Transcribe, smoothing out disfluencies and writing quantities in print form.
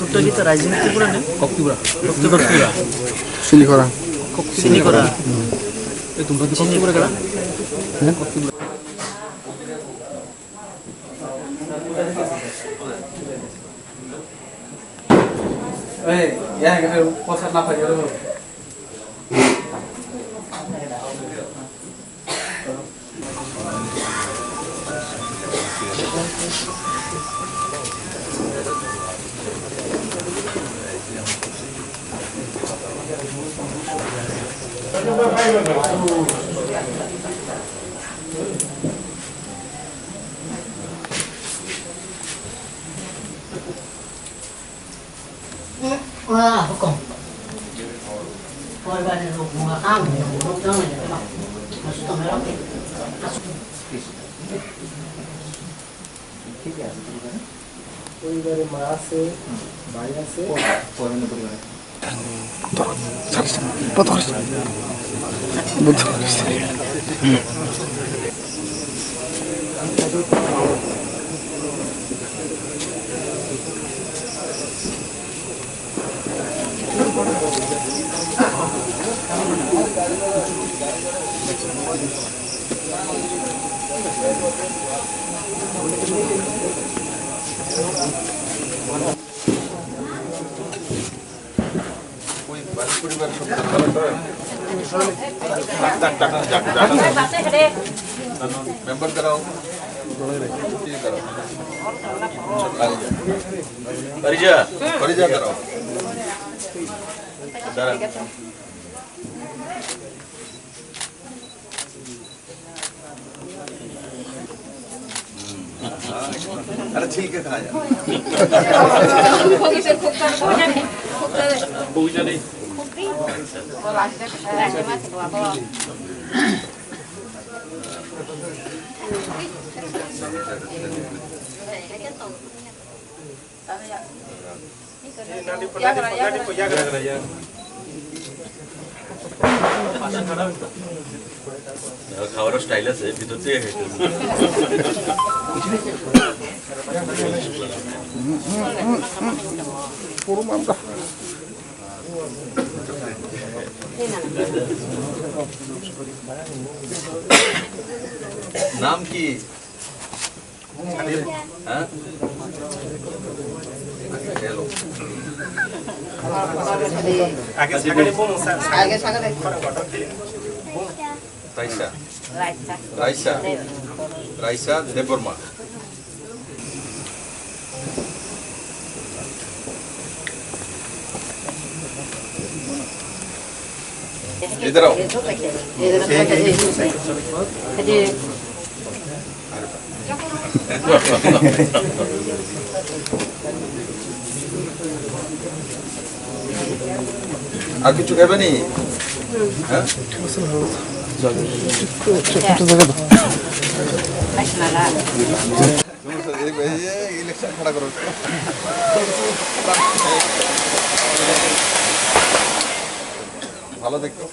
তোরটা কি তার রাজনীতি করে না কক্টিপুরা সিলিকরা সিলিকরা এই তোমরা কি কক্টিপুরা কেডা হ্যাঁ কক্টিপুরা এই ইয়া গেছে পছন্দ না পাই গেল Hukum. Kalau ada rumah kamu, rumah kamu ya, Pak. Masuk kamera. পরিবারে মা আছে ভাই আছে मेंबर कराओ परिजा परिजा कराओ अरे ठीक है खाया খাওয়ার স্টাইল আছে ভিতর থেকে नाम की राइसा राइसा राइसा देवबर्मा इधर आओ আর কিছু খাবে নি হ্যাঁ ইলেকশন খড়া করো ভালো দেখো